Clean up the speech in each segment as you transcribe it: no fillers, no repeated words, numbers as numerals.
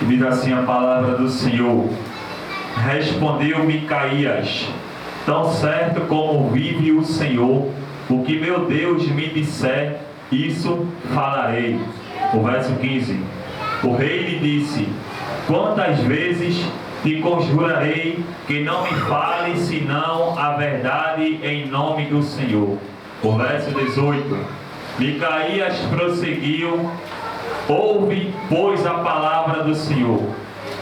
E diz assim a palavra do Senhor: respondeu Micaías: tão certo como vive o Senhor, o que meu Deus me disser, isso falarei. O verso 15: o rei lhe disse: quantas vezes te conjurarei que não me fale senão a verdade em nome do Senhor? O verso 18: Micaías prosseguiu: ouve, pois, a palavra do Senhor.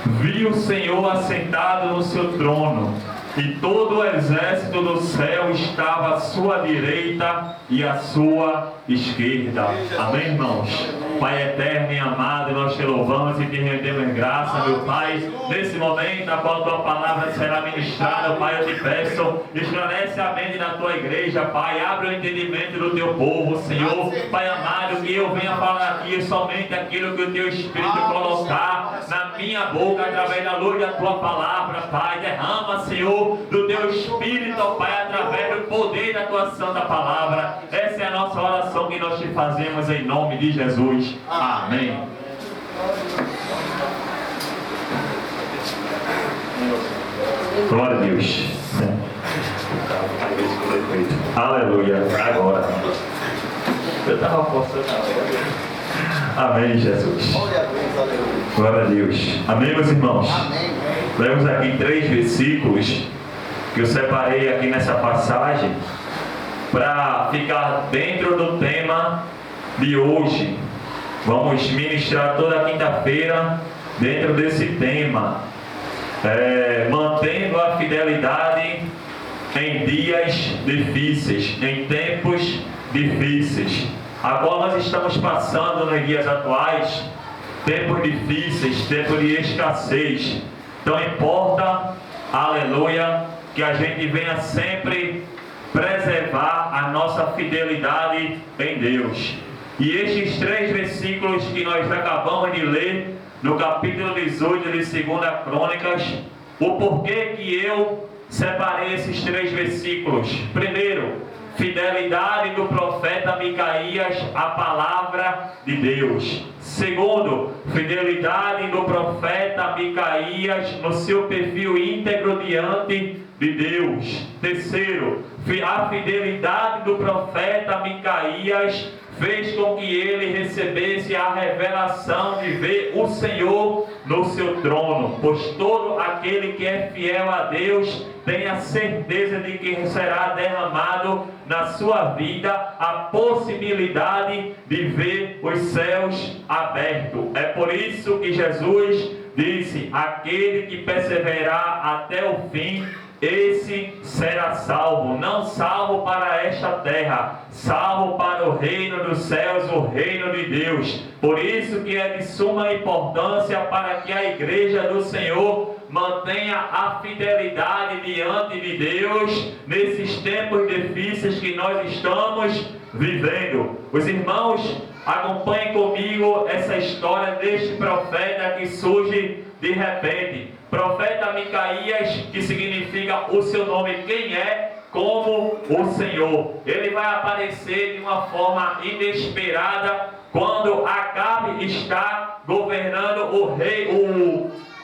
Vi o Senhor assentado no seu trono, e todo o exército do céu estava à sua direita e à sua esquerda. Amém, irmãos? Pai eterno e amado, nós te louvamos e te rendemos graça, meu Pai. Nesse momento, na qual tua palavra será ministrada, Pai, eu te peço, esclarece a mente da tua igreja, Pai. Abre o entendimento do teu povo, Senhor. Pai amado, que eu venha falar aqui somente aquilo que o teu Espírito colocar na minha boca, através da luz da tua palavra, Pai. Derrama, Senhor, do teu Espírito, Pai, através do poder da tua santa palavra. Essa é a nossa oração que nós te fazemos em nome de Jesus. Amém. Glória a Deus. Aleluia. Agora. Eu estava forçando agora. Amém, Jesus. Glória a Deus. Amém, meus irmãos. Lemos aqui 3 versículos que eu separei aqui nessa passagem para ficar dentro do tema de hoje. Vamos ministrar toda quinta-feira dentro desse tema, mantendo a fidelidade em dias difíceis, em tempos difíceis. Agora nós estamos passando nos dias atuais tempos difíceis, tempos de escassez. Então importa, aleluia, que a gente venha sempre preservar a nossa fidelidade em Deus. E estes 3 versículos que nós acabamos de ler, no capítulo 18 de 2 Crônicas, o porquê que eu separei esses 3 versículos. Primeiro, fidelidade do profeta Micaías à palavra de Deus. Segundo, fidelidade do profeta Micaías no seu perfil íntegro diante de Deus. Terceiro, a fidelidade do profeta Micaías fez com que ele recebesse a revelação de ver o Senhor no seu trono, pois todo aquele que é fiel a Deus tem a certeza de que será derramado na sua vida a possibilidade de ver os céus abertos. É por isso que Jesus disse: aquele que perseverar até o fim, esse será salvo. Não salvo para esta terra, salvo para o reino dos céus, o reino de Deus. Por isso que é de suma importância para que a igreja do Senhor mantenha a fidelidade diante de Deus nesses tempos difíceis que nós estamos vivendo. Os irmãos, acompanhem comigo essa história deste profeta que surge de repente. Profeta Micaías, que significa o seu nome, quem é? Como o Senhor. Ele vai aparecer de uma forma inesperada quando Acabe está governando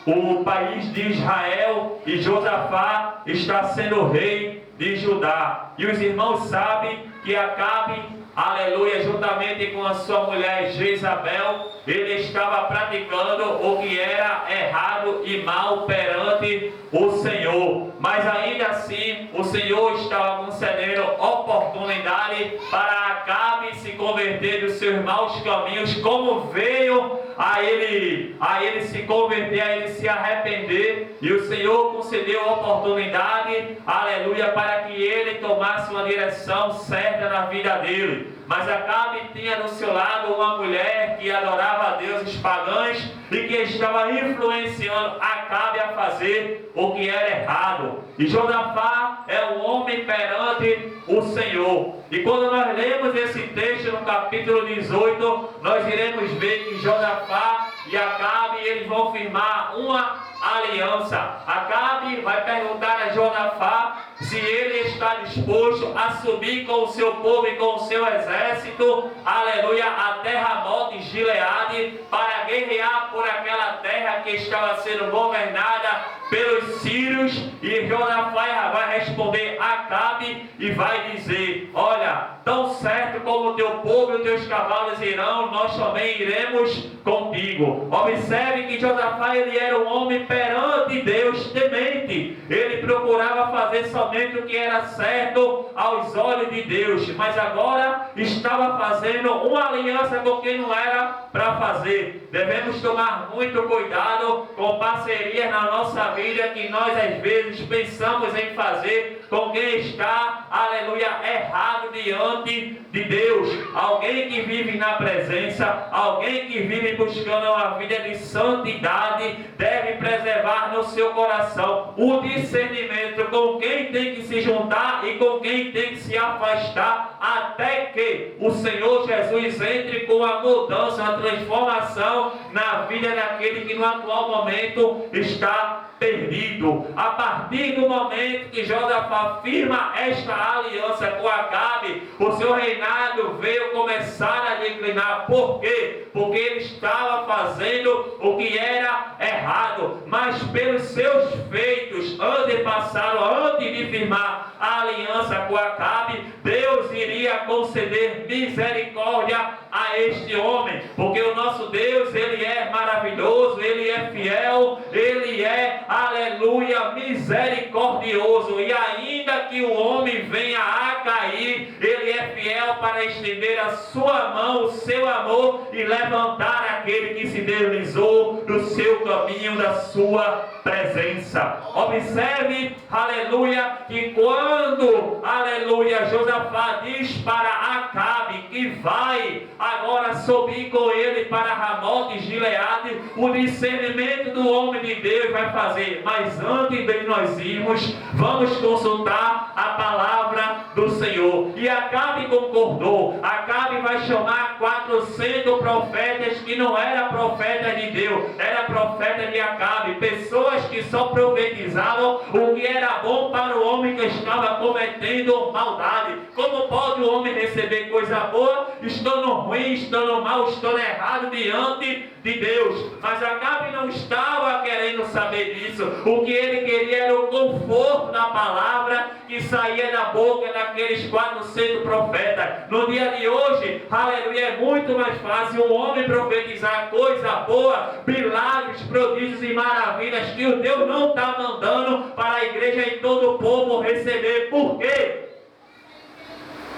o país de Israel e Josafá está sendo rei de Judá. E os irmãos sabem que Acabe, aleluia, juntamente com a sua mulher Jezabel, ele estava praticando o que era errado e mal perante o Senhor. Mas ainda assim, o Senhor estava concedendo oportunidade para Acabe se converter dos seus maus caminhos, como veio a ele se converter, a ele se arrepender. E o Senhor concedeu oportunidade, aleluia, para que ele tomasse uma direção certa na vida dele. Mas Acabe tinha do seu lado uma mulher que adorava a deuses pagãos e que estava influenciando Acabe a fazer o que era errado. E Josafá é um homem perante o Senhor. E quando nós lemos esse texto no capítulo 18, nós iremos ver que Josafá e Acabe, eles vão firmar uma aliança. Acabe vai perguntar a Josafá se ele está disposto a subir com o seu povo e com o seu exército, aleluia, a terra morta de Gileade, para guerrear por aquela terra que que estava sendo governada pelos sírios, e Josafá vai responder a Acabe e vai dizer: olha, tão certo como o teu povo e os teus cavalos irão, nós também iremos contigo. Observe que Josafá, ele era um homem perante Deus temente. Ele procurava fazer somente o que era certo aos olhos de Deus, mas agora estava fazendo uma aliança com quem não era para fazer. Devemos tomar muito cuidado com parcerias na nossa vida que nós às vezes pensamos em fazer com quem está, aleluia, errado diante de Deus. Alguém que vive na presença, alguém que vive buscando uma vida de santidade, deve preservar no seu coração o discernimento com quem tem que se juntar e com quem tem que se afastar, até que o Senhor Jesus entre com a mudança, a transformação na vida daquele que no atual momento está perdido. A partir do momento que Josafá firma esta aliança com Acabe, o seu reinado veio começar a declinar. Por quê? Porque ele estava fazendo o que era errado, mas pelos seus feitos antepassados, antes de firmar a aliança com Acabe, Deus iria conceder misericórdia a este homem, porque o nosso Deus, ele é maravilhoso, ele é fiel, ele é, aleluia, misericordioso, e ainda que o homem venha a cair, ele é fiel para estender a sua mão, o seu amor, e levantar aquele que se deslizou do seu caminho, da sua presença. Observe, aleluia, que quando, aleluia, Josafá diz para Acabe que vai agora subir com ele para Ramote Gileade, o discernimento do homem de Deus vai fazer: mas antes de nós irmos, vamos consultar a palavra do Senhor. E Acabe concordou. Acabe vai chamar 400 profetas que não eram profetas de Deus, era profeta de Acabe, pessoas que só profetizavam o que era bom para o homem que estava cometendo maldade. Como pode o homem receber coisa boa estando ruim, estando mal, estando errado diante de Deus? Mas Acabe não estava querendo saber disso. O que ele queria era o conforto da palavra que saía da boca daqueles 400 profetas. No dia de hoje, aleluia, é muito mais fácil um homem profetizar coisa boa, milagres, prodígios e maravilhas que o Deus não está mandando para a igreja e todo o povo receber. Por quê?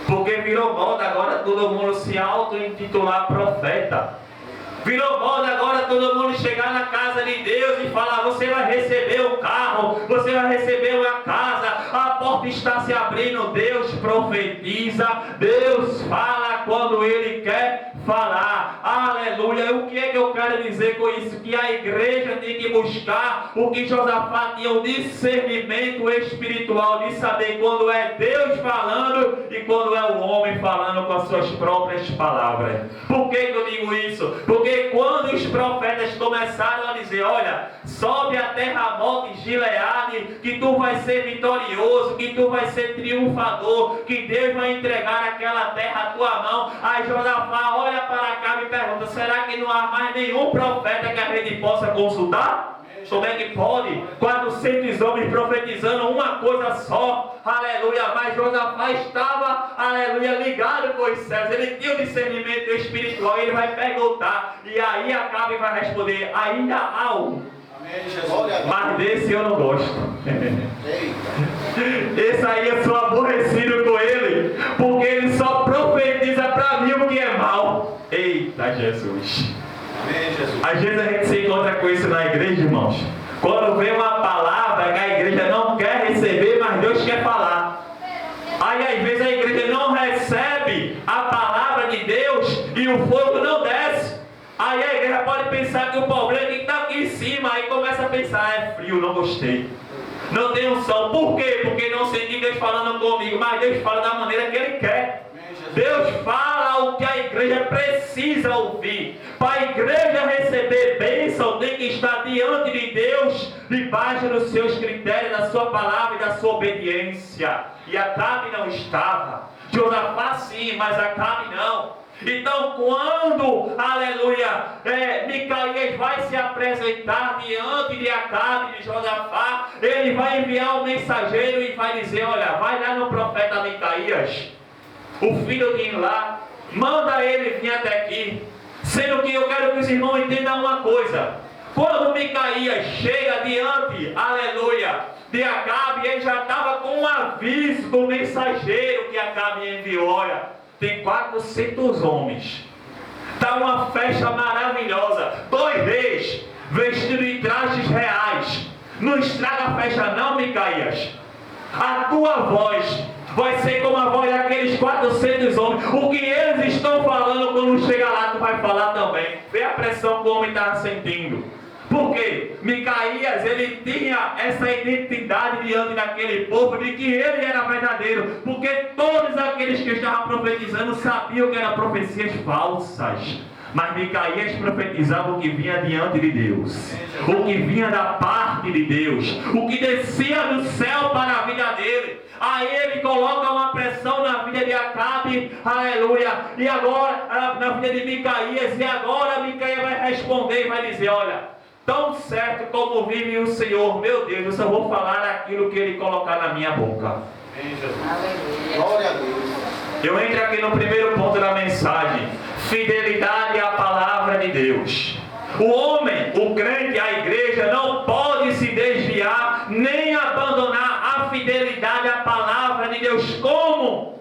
Porque virou moda agora todo mundo se auto-intitular profeta. Virou moda agora todo mundo chegar na casa de Deus e falar: você vai receber um carro, você vai receber uma casa, a porta está se abrindo. Deus profetiza, Deus fala quando Ele quer falar. Aleluia. O que é que eu quero dizer com isso? Que a igreja tem que buscar o que Josafá tinha, o discernimento espiritual de saber quando é Deus falando e quando é o homem falando com as suas próprias palavras. Por que eu digo isso? Porque quando os profetas começaram a dizer: olha, sobe até Ramote Gileade, que tu vai ser vitorioso, que tu vai ser triunfador, que Deus vai entregar aquela terra à tua mão. Aí Josafá olha para cá e pergunta: será que não há mais nenhum profeta que a gente possa consultar? Como é que pode? 400 homens profetizando uma coisa só, aleluia. Mas Josafá estava, aleluia, ligado com os céus, ele tinha o discernimento espiritual. Ele vai perguntar, e aí Acabe vai responder: ainda há um, mas desse eu não gosto. Esse aí eu sou aborrecido com ele, porque ele só profetiza para mim o que é mal. Eita Jesus! Às vezes a gente se encontra com isso na igreja, irmãos. Quando vem uma palavra que a igreja não quer receber, mas Deus quer falar. Aí às vezes a igreja não recebe a palavra de Deus e o fogo não desce. Aí a igreja pode pensar que o problema é que está aqui em cima. Aí começa a pensar: é frio, não gostei, não tem unção. Por quê? Porque não senti Deus falando comigo. Mas Deus fala da maneira que Ele quer. Deus fala o que a igreja precisa ouvir. Para a igreja receber bênção, tem que estar diante de Deus, debaixo dos seus critérios, da sua palavra e da sua obediência. E Acabe não estava. Josafá sim, mas Acabe não. Então, quando, aleluia, Micaías vai se apresentar diante de Acabe e de Josafá, ele vai enviar o mensageiro e vai dizer: olha, vai lá no profeta Micaías, o filho de Ilá, manda ele vir até aqui. Sendo que eu quero que os irmãos entendam uma coisa: quando Micaías chega diante, aleluia, de Acabe, ele já estava com um aviso do mensageiro que Acabe enviou: olha, tem 400 homens, está uma festa maravilhosa, 2 reis vestidos em trajes reais, não estraga a festa não, Micaías. A tua voz vai ser como a voz daqueles 400 homens. O que eles estão falando, quando chega lá, tu vai falar também. Vê a pressão que o homem está sentindo. Porque Micaías, ele tinha essa identidade diante daquele povo de que ele era verdadeiro. Porque todos aqueles que estavam profetizando sabiam que eram profecias falsas. Mas Micaías profetizava o que vinha diante de Deus, o que vinha da parte de Deus, o que descia do céu para a vida dele. Aí ele coloca uma pressão na vida de Acabe, aleluia, e agora na vida de Micaías. E agora Micaías vai responder e vai dizer: olha, tão certo como vive o Senhor, meu Deus, eu só vou falar aquilo que ele colocar na minha boca. Glória a Deus. Eu entro aqui no primeiro ponto da mensagem: fidelidade à palavra de Deus. O homem, o crente, a igreja não pode se desviar nem abandonar a fidelidade à palavra de Deus. Como?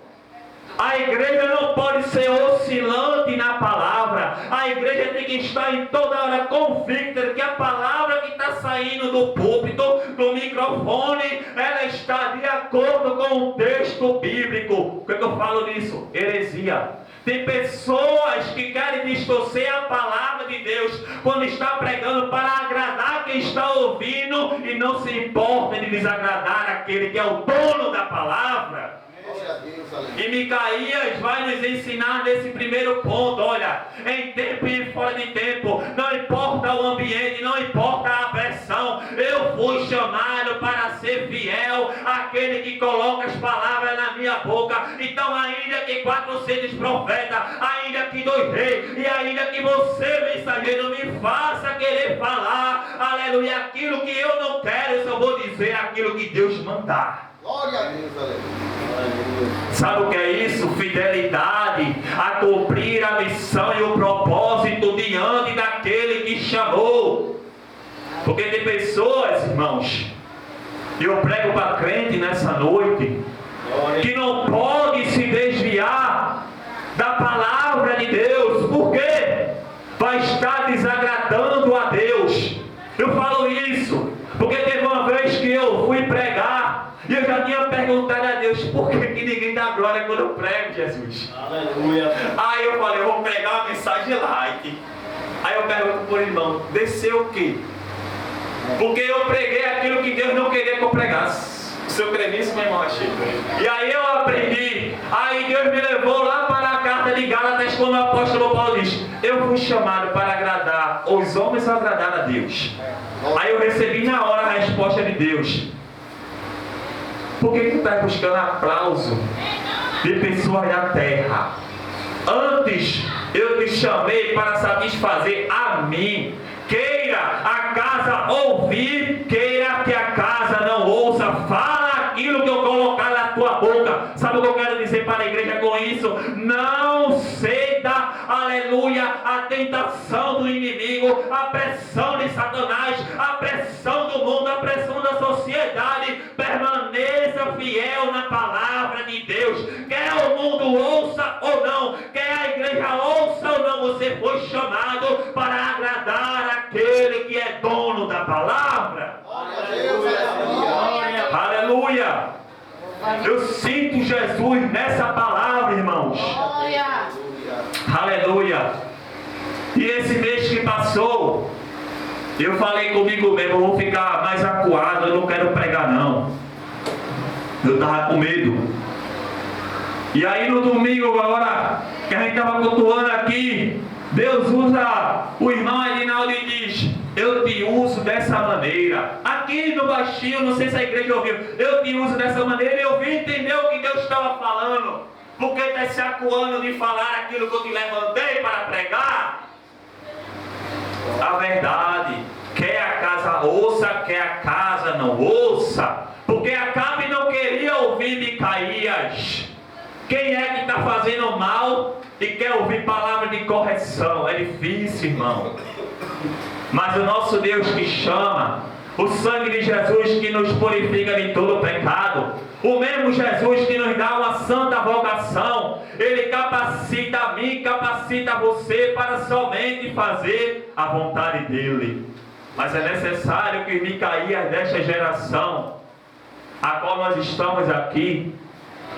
A igreja não pode ser oscilante na palavra. A igreja tem que estar em toda hora convicta de que a palavra que está saindo do púlpito, do microfone, ela está de acordo com o texto bíblico. O que eu falo disso? Heresia. Tem pessoas que querem distorcer a palavra de Deus quando está pregando para agradar quem está ouvindo e não se importa de desagradar aquele que é o dono da palavra. E Micaías vai nos ensinar nesse primeiro ponto: olha, em tempo e fora de tempo, não importa o ambiente, não importa a pressão, eu fui chamado para ser fiel àquele que coloca as palavras na minha boca. Então, ainda que 400 profetas, ainda que 2 reis, e ainda que você, mensageiro, me faça querer falar, aleluia, aquilo que eu não quero, eu só vou dizer aquilo que Deus mandar. Glória a Deus, aleluia. Sabe o que é isso? Fidelidade a cumprir a missão e o propósito diante daquele que chamou. Porque tem pessoas, irmãos, e eu prego para crente nessa noite, que não pode se desviar da palavra de Deus. Por quê? Vai estar desagradando a Deus. Eu falo isso porque teve uma vez que eu fui pregar e eu já tinha perguntado a Deus: por que ninguém dá glória quando eu prego, Jesus? Aleluia. Aí eu falei: eu vou pregar uma mensagem light. Aí eu pergunto por irmão: desceu o quê? Porque eu preguei aquilo que Deus não queria que eu pregasse. Se eu crê nisso, meu irmão, achei. E aí eu aprendi. Aí Deus me levou lá para a carta de Gálatas, quando o apóstolo Paulo diz: eu fui chamado para agradar os homens ou agradar a Deus. Aí eu recebi na hora a resposta de Deus: por que tu está buscando aplauso de pessoas da terra? Antes eu te chamei para satisfazer a mim. Queira a casa ouvir, queira que a casa não ouça. Fala aquilo que eu colocar na tua boca. Sabe o que eu quero dizer para a igreja com isso? Não ceda, aleluia, a tentação do inimigo, a pressão de Satanás, a pressão do mundo, a pressão da sociedade. Permaneça fiel na palavra de Deus. Quer o mundo ouça ou não, quer a igreja ouça ou não, você foi chamado para agradar aquele que é dono da palavra. Aleluia. Aleluia. Eu sinto Jesus nessa palavra, irmãos. Aleluia. E esse mês que passou, eu falei comigo mesmo: eu vou ficar mais acuado, eu não quero pregar não. Eu estava com medo. E aí no domingo, agora que a gente estava cultuando aqui, Deus usa o irmão Edinaldo e diz: eu te uso dessa maneira. Aqui no baixinho, não sei se a igreja ouviu, eu te uso dessa maneira. E eu vim entender o que Deus estava falando. Por que está se acuando de falar aquilo que eu te levantei para pregar? A verdade. Quer a casa ouça, quer a casa não ouça. Porque Acabe não queria ouvir Micaías. Quem é que está fazendo mal e quer ouvir palavra de correção? É difícil, irmão. Mas o nosso Deus que chama, o sangue de Jesus que nos purifica de todo pecado, o mesmo Jesus que nos dá uma santa vocação, Ele capacita a mim, capacita você para somente fazer a vontade dEle. Mas é necessário que Micaías desta geração, a qual nós estamos aqui,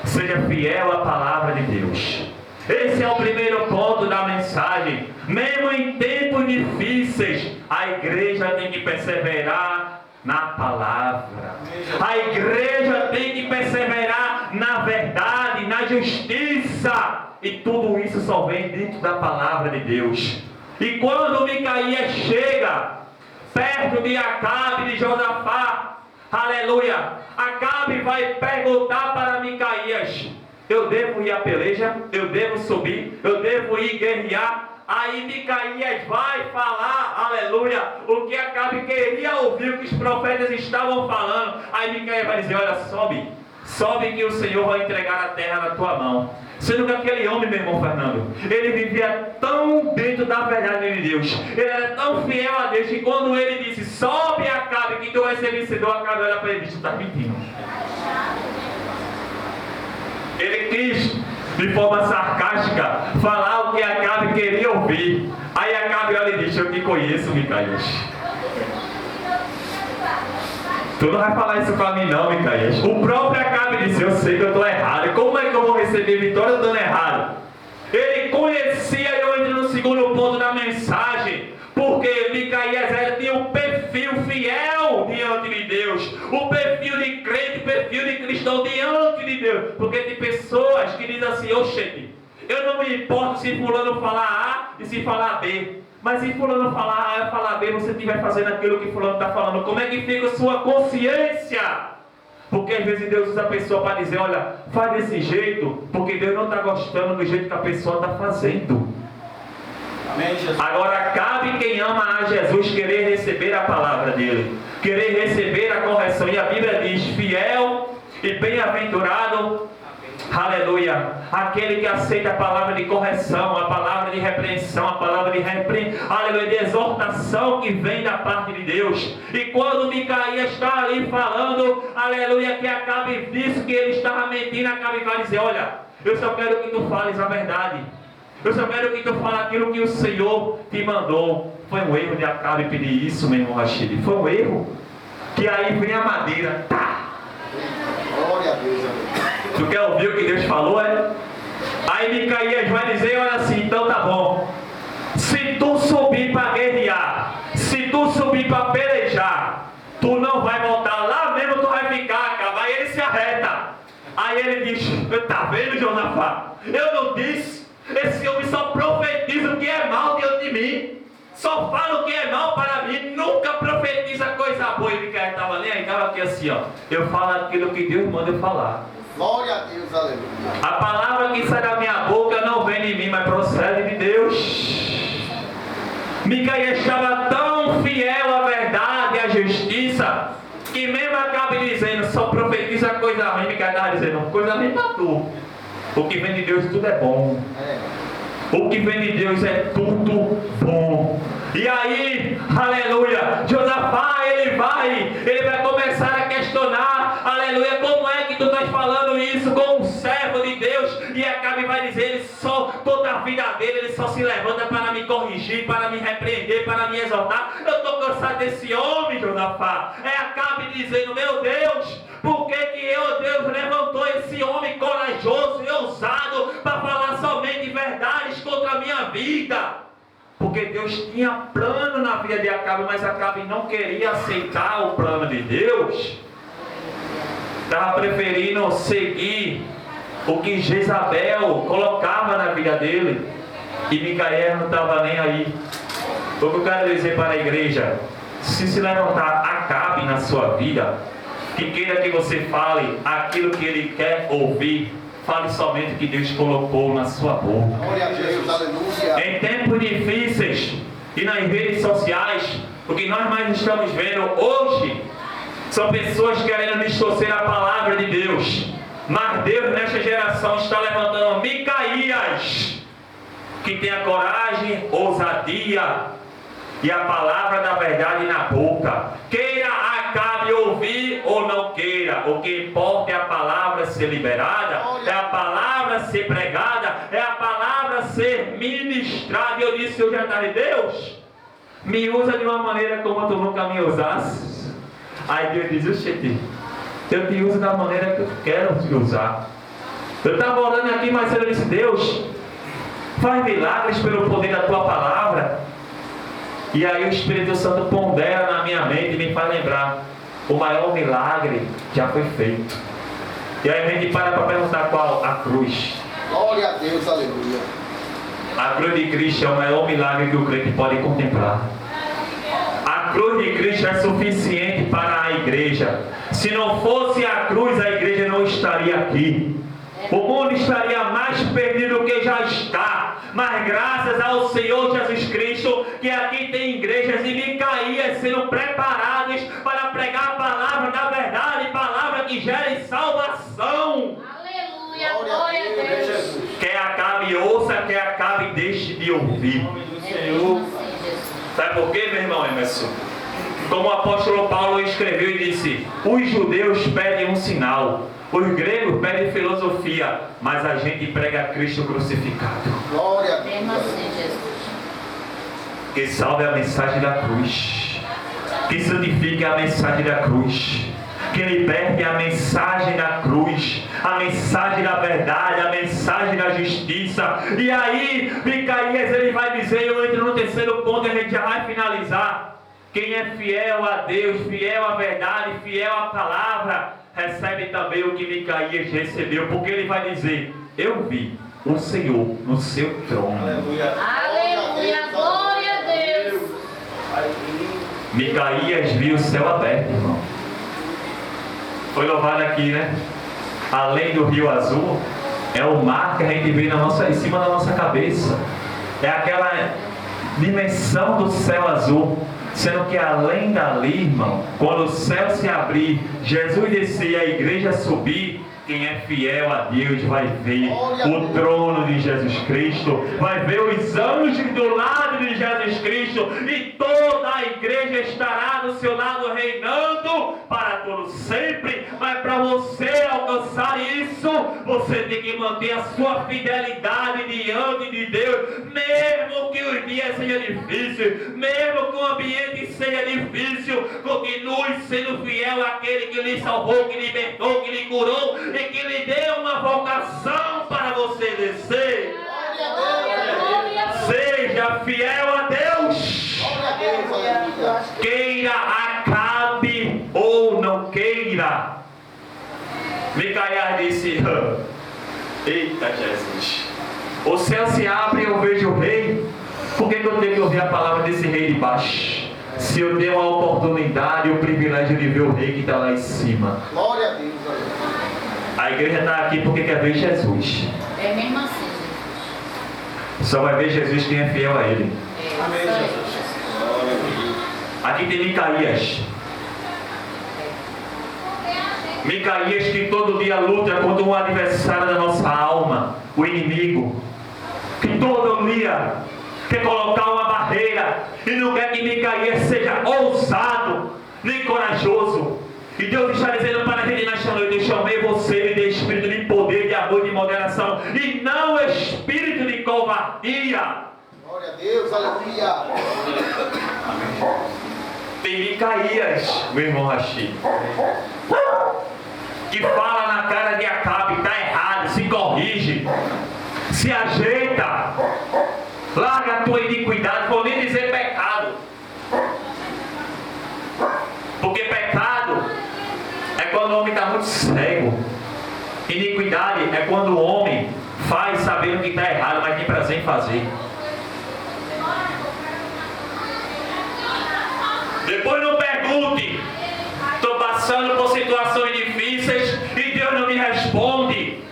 seja fiel à palavra de Deus. Esse é o primeiro ponto da mensagem. Mesmo em tempos difíceis, a igreja tem que perseverar na palavra. A igreja tem que perseverar na verdade, na justiça. E tudo isso só vem dentro da palavra de Deus. E quando Micaías chega perto de Acabe e de Josafá, aleluia, Acabe vai perguntar para Micaías: eu devo ir à peleja? Eu devo subir? Eu devo ir guerrear? Aí Micaías vai falar, aleluia, o que Acabe queria ouvir, o que os profetas estavam falando. Aí Micaías vai dizer: olha, sobe que o Senhor vai entregar a terra na tua mão. Sendo que aquele homem, meu irmão Fernando, ele vivia tão dentro da verdade de Deus, ele era tão fiel a Deus, que quando ele disse: sobe Acabe que tu vai ser vencedor, Acabe olha para ele e disse: tu está mentindo. Ele quis, de forma sarcástica, falar o que Acabe queria ouvir. Aí Acabe olha e diz: eu te conheço, Micaías. Tu não vai falar isso para mim não, Micaías. O próprio Acabe disse: eu sei que eu estou errado. Como é que eu vou receber vitória dando errado? Ele conhecia, e eu entro no segundo ponto da mensagem, porque Micaías tinha um perfil fiel diante de Deus, o perfil de crente, perfil de cristão diante de Deus. Porque tem pessoas que dizem assim: oxente, eu não me importo se fulano falar A e se falar B, mas se fulano falar A e falar B, você estiver fazendo aquilo que fulano está falando, como é que fica a sua consciência? Porque às vezes Deus usa a pessoa para dizer: olha, faz desse jeito, porque Deus não está gostando do jeito que a pessoa está fazendo. Amém, Jesus. Agora cabe quem ama a Jesus querer receber a palavra dele, querer receber a correção. E a Bíblia diz: fiel e bem-aventurado, aleluia, aquele que aceita a palavra de correção, a palavra de repreensão, a palavra aleluia, de exortação que vem da parte de Deus. E quando Micaías está ali falando, aleluia, que Acabe disse que ele estava mentindo, Acabe vai dizer: olha, eu só quero que tu fales a verdade. Eu só quero que tu fale aquilo que o Senhor te mandou. Foi um erro de Acabe pedir isso, meu irmão Rachid. Foi um erro. Que aí vem a madeira. Tá. Glória a Deus, amigo. Tu quer ouvir o que Deus falou, é? Aí Micaías vai dizer: olha assim, então tá bom. Se tu subir para guerrear, se tu subir para pelejar, tu não vai voltar lá mesmo, tu vai ficar, Acabe. Aí ele se arreta. Aí ele diz: tá vendo, Josafá? Eu não disse. Esse homem só profetiza o que é mal diante de mim, só fala o que é mal para mim, nunca profetiza coisa boa. E Micaías estava nem aí, estava aqui assim, ó: eu falo aquilo que Deus manda eu falar. Glória a Deus, aleluia. A palavra que sai da minha boca não vem de mim, mas procede de Deus. Micaías estava tão fiel à verdade e à justiça, que mesmo Acabe dizendo: só profetiza coisa ruim, Micaías estava dizendo: coisa ruim para tu. O que vem de Deus tudo é bom. O que vem de Deus é tudo bom. E aí, aleluia, Josafá, ele vai começar a questionar, aleluia, como é que tu estás falando isso com um servo de Deus? E Acabe vai dizer: ele só, toda a vida dele, ele só se levanta para me corrigir, para me repreender, para me exortar. Eu estou cansado desse homem, Josafá. É Acabe dizendo: meu Deus, por que Deus levantou esse homem corajoso e ousado para falar somente verdades contra a minha vida? Porque Deus tinha plano na vida de Acabe, mas Acabe não queria aceitar o plano de Deus. Estava preferindo seguir o que Jezabel colocava na vida dele. E Micaías não estava nem aí. O que eu quero dizer para a igreja: se levantar Acabe na sua vida, que queira que você fale aquilo que ele quer ouvir, fale somente o que Deus colocou na sua boca. Glória a Deus, aleluia. Em tempos difíceis e nas redes sociais, o que nós mais estamos vendo hoje são pessoas querendo distorcer a palavra de Deus. Mas Deus nesta geração está levantando Micaías, que tem a coragem, ousadia e a palavra da verdade na boca. Queira Acabe ouvir ou não queira, o que importa é a palavra ser liberada, é a palavra ser pregada, é a palavra ser ministrada. E eu disse hoje à tarde: Deus, me usa de uma maneira como tu nunca me usaste. Aí Deus diz: Oxente, eu te uso da maneira que eu quero te usar. Eu estava orando aqui, mas eu disse: Deus, faz milagres pelo poder da tua palavra. E aí o Espírito Santo pondera na minha mente e me faz lembrar: o maior milagre já foi feito. E aí a gente para perguntar qual? A cruz. Glória a Deus, aleluia. A cruz de Cristo é o maior milagre que o crente pode contemplar. A cruz de Cristo é suficiente para a igreja. Se não fosse a cruz, a igreja não estaria aqui. O mundo estaria mais perdido do que já está. Mas graças ao Senhor Jesus Cristo, que aqui tem igrejas e Micaías sendo preparadas para pregar a palavra da verdade, palavra que gere salvação. Aleluia, glória a Deus. Quer acabe ouça, quer acabe deixe de ouvir. Sabe por quê, meu irmão Emerson? Como o apóstolo Paulo escreveu e disse: os judeus pedem um sinal, os gregos pedem filosofia, mas a gente prega Cristo crucificado. Glória a Mesmo Deus. assim, Jesus. Que salve a mensagem da cruz, que santifique a mensagem da cruz, que liberte a mensagem da cruz, a mensagem da verdade, a mensagem da justiça. E aí Micaías ele vai dizer, eu entro no terceiro ponto e a gente já vai finalizar: quem é fiel a Deus, fiel à verdade, fiel à palavra, recebe também o que Micaías recebeu, porque ele vai dizer: eu vi o Senhor no seu trono. Aleluia. Aleluia, glória a Deus. Micaías viu o céu aberto, irmão. Foi louvado aqui, né? Além do rio azul, é o mar que a gente vê em cima da nossa cabeça. É aquela dimensão do céu azul. Sendo que além dali, irmão, quando o céu se abrir, Jesus descer e a igreja subir, quem é fiel a Deus vai ver o trono de Jesus Cristo, vai ver os anjos do lado de Jesus Cristo, e toda a igreja estará do seu lado reinando para todo sempre. Mas para você alcançar isso, você tem que manter a sua fidelidade diante de Deus, mesmo que os dias sejam difíceis, mesmo que o ambiente seja difícil. Continue sendo fiel àquele que lhe salvou, que lhe libertou, que lhe curou e que lhe deu uma vocação para você descer. Seja fiel a Deus. Queira acabe ou não queira. Micaías disse: eita Jesus, o céu se abre e eu vejo o rei. Por que eu tenho que ouvir a palavra desse rei de baixo, se eu tenho a oportunidade e o privilégio de ver o rei que está lá em cima? Glória a Deus. A igreja está aqui porque quer ver Jesus. É mesmo assim, Jesus. Só vai ver Jesus quem é fiel a Ele. Amém, Jesus. Aqui tem Micaías. Micaías que todo dia luta contra um adversário da nossa alma, o inimigo. Que todo dia quer colocar uma barreira e não quer que Micaías seja ousado nem corajoso. E Deus está dizendo para a gente nesta noite: eu chamei você de espírito de poder, de amor, de moderação, e não espírito de covardia. Glória a Deus, aleluia. Tem Micaías, meu irmão Rachid, que fala na cara de Acabe: está errado, se corrige, se ajeita, larga a tua iniquidade. Vou nem dizer pecado, porque pecado é quando o homem está muito cego. Iniquidade é quando o homem faz sabendo que está errado, mas tem prazer em fazer. Depois não pergunte: estou passando por situações difíceis e Deus não me responde.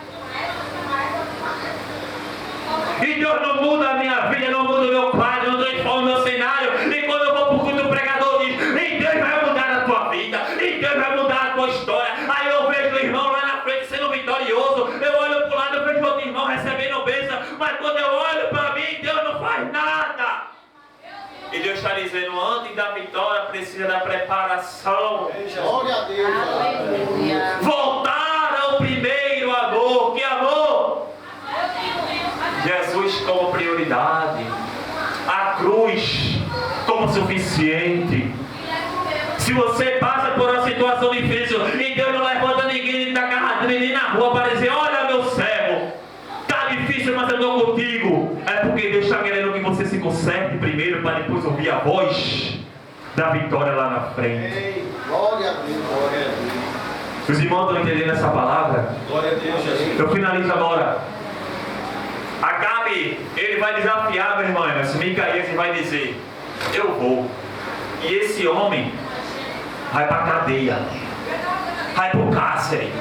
Deus vai mudar a tua história. Aí eu vejo o irmão lá na frente sendo vitorioso. Eu olho para o lado, eu vejo outro irmão recebendo bênção. Mas quando eu olho para mim, Deus não faz nada. E Deus está dizendo, antes da vitória precisa da preparação. Glória a Deus. Aleluia. Voltar ao primeiro amor. Que amor? Jesus como prioridade. A cruz como suficiente. Se você passa por uma situação difícil e Deus não levanta ninguém da casa dele na rua para dizer, olha meu servo, tá difícil, mas eu estou contigo. É porque Deus está querendo que você se conserte primeiro para depois ouvir a voz da vitória lá na frente. Ei, glória a Deus, glória a Deus. Os irmãos estão entendendo essa palavra? Glória a Deus, Jesus. Eu finalizo agora. Acabe, ele vai desafiar, meu irmão, Micaías, e vai dizer, eu vou. E esse homem vai para a cadeia, vai para o cárcere,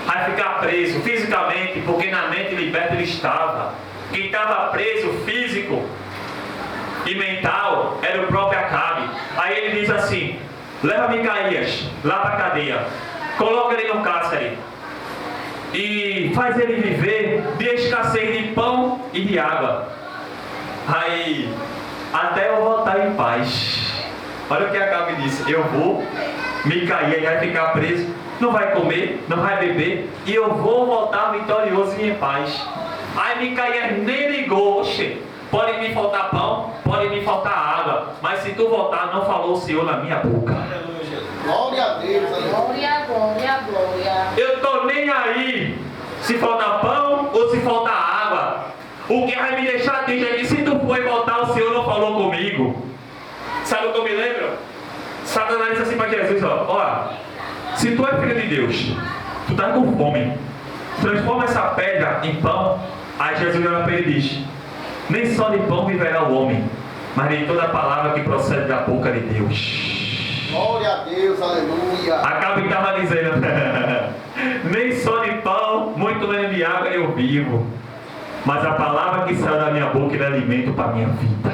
vai ficar preso fisicamente, porque na mente liberta ele estava. Quem estava preso físico e mental era o próprio Acabe. Aí ele diz assim, leva Micaías lá para a cadeia, coloca ele no cárcere e faz ele viver de escassez de pão e de água. Aí, até eu voltar em paz. Olha o que Acabe disse, eu vou, Micaías vai ficar preso, não vai comer, não vai beber, e eu vou voltar vitorioso e em paz. Aí Micaías nem ligou, oxe, pode me faltar pão, pode me faltar água, mas se tu voltar, não falou o Senhor na minha boca. Glória a Deus, aleluia. Glória, glória, glória. Eu estou nem aí se falta pão ou se falta água. O que vai me deixar triste é que se tu for voltar, o Senhor não falou comigo. Sabe o que eu me lembro? Satanás disse assim para Jesus, ó, se tu é filho de Deus, tu está com fome, transforma essa pedra em pão. Aí Jesus olha para ele e diz, nem só de pão viverá o homem, mas de toda palavra que procede da boca de Deus. Glória a Deus, aleluia. Acabe estava dizendo, nem só de pão, muito menos de água eu vivo, mas a palavra que sai da minha boca é alimento para a minha vida.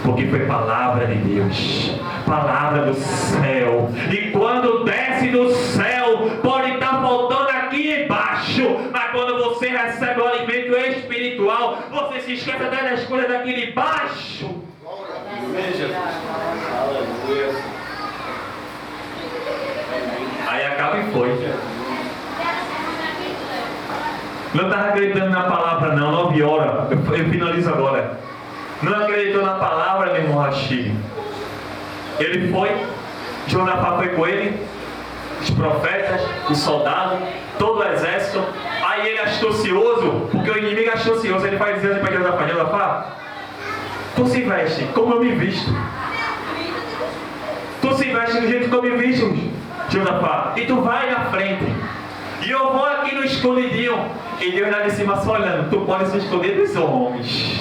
Porque foi palavra de Deus, palavra do céu. E quando desce do céu, pode estar faltando aqui embaixo, mas quando você recebe o alimento espiritual, você se esquece até das coisas daqui de baixo. Glória a Deus, Jesus. Aleluia. Aí acaba e foi. Não estava acreditando na palavra não, 9 horas. Eu finalizo agora. Não acreditou na palavra, meu irmão Rachid. Ele foi, Jonafá foi com ele, os profetas, os soldados, todo o exército. Aí ele astucioso, porque o inimigo é astucioso, ele vai dizer assim para Jonafá, Jonafá, tu se veste como eu me visto. Tu se veste do jeito que eu me visto, Jonafá, e tu vai na frente. E eu vou aqui no escondidinho. E Deus lá de cima só olhando, tu pode se esconder dos homens.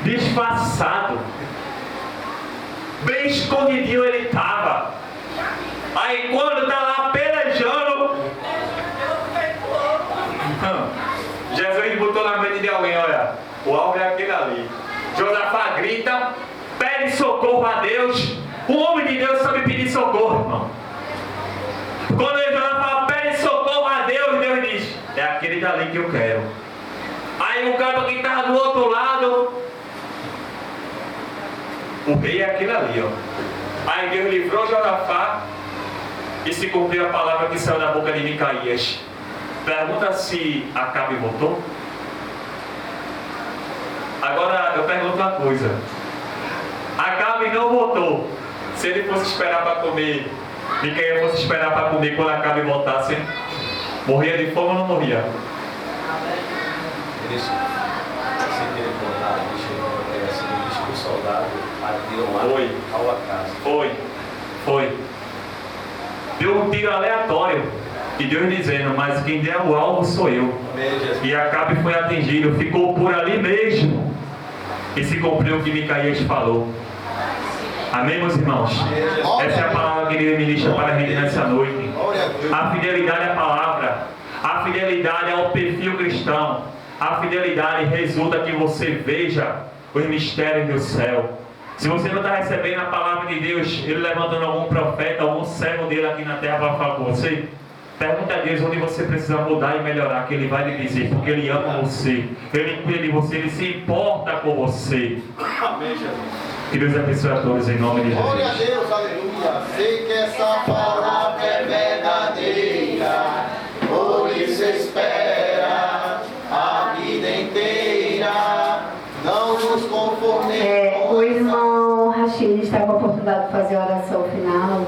Disfarçado, bem escondidinho ele estava. Aí quando está lá pelejando, Jesus botou na mente de alguém, olha, o alvo é aquele ali. Josafá grita, pede socorro a Deus. O homem de Deus sabe pedir socorro, irmão. Quando Josafá pede socorro a Deus, Deus diz, é aquele dali que eu quero. Aí o cara que estava do outro lado, o rei é aquele ali, ó. Aí Deus livrou Josafá e se cumpriu a palavra que saiu da boca de Micaías. Pergunta se Acabe voltou. Agora eu pergunto uma coisa. Acabe não voltou. Se ele fosse esperar para comer, Micaías fosse esperar para comer quando Acabe voltasse, morria de fome ou não morria? Eles, sem querer contar, diz que o soldado atirou lá ao acaso. Foi. Deu um tiro aleatório. E Deus dizendo, mas quem der o alvo sou eu. E Acabe foi atingido, ficou por ali mesmo. E se cumpriu o que Micaías falou. Amém, meus irmãos? Essa é a palavra que ele ministra para a gente nessa noite. A fidelidade à palavra. A fidelidade ao perfil cristão. A fidelidade resulta que você veja os mistérios do céu. Se você não está recebendo a palavra de Deus, Ele levantando algum profeta, algum servo dele aqui na terra para falar com você, pergunta a Deus onde você precisa mudar e melhorar, que Ele vai lhe dizer, porque Ele ama você, Ele cuida de você, Ele se importa com você. Amém, Jesus. Que Deus abençoe a todos em nome de Glória a Jesus. Deus, aleluia. Sei que essa palavra é verdadeira, por isso espera a vida inteira. Não nos conformemos. O irmão Rachid está com a oportunidade de fazer a oração final.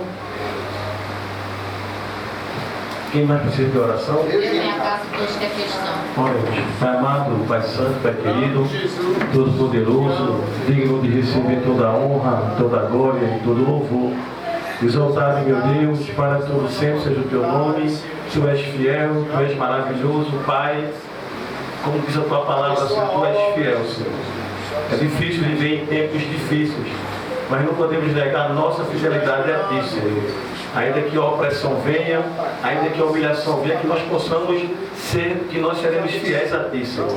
Quem mais precisa de oração? Eu e minha casa todos têm questão. Oremos. Pai amado, Pai santo, Pai querido, todo-poderoso, digno de receber toda a honra, toda a glória e todo o louvor. Exaltado, meu Deus, para todo sempre seja o teu nome. Tu és fiel, tu és maravilhoso, Pai. Como diz a tua palavra, Senhor, tu és fiel, Senhor. É difícil viver em tempos difíceis, mas não podemos negar a nossa fidelidade a ti, Senhor. Ainda que a opressão venha, ainda que a humilhação venha, que nós possamos ser, que nós seremos fiéis a ti, Senhor.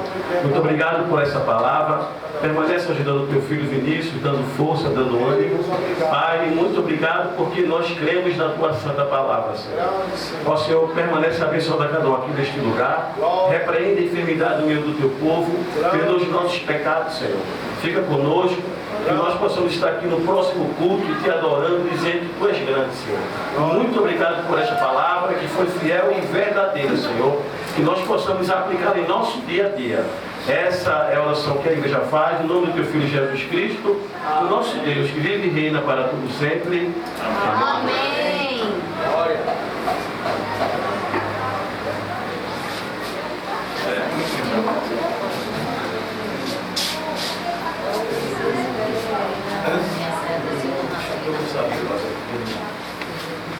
Muito obrigado por essa palavra. Permanece ajudando o teu filho Vinícius, dando força, dando ânimo. Pai, muito obrigado porque nós cremos na tua santa palavra, Senhor. Ó Senhor, permanece abençoando a cada um aqui neste lugar. Repreende a enfermidade no meio do teu povo. Perdoa os nossos pecados, Senhor. Fica conosco. Que nós possamos estar aqui no próximo culto e te adorando, dizendo que tu és grande, Senhor. Muito obrigado por esta palavra que foi fiel e verdadeira, Senhor. Que nós possamos aplicar em nosso dia a dia. Essa é a oração que a igreja faz, em nome do teu Filho Jesus Cristo, o nosso Deus, que vive e reina para tudo sempre. Amém. Amém.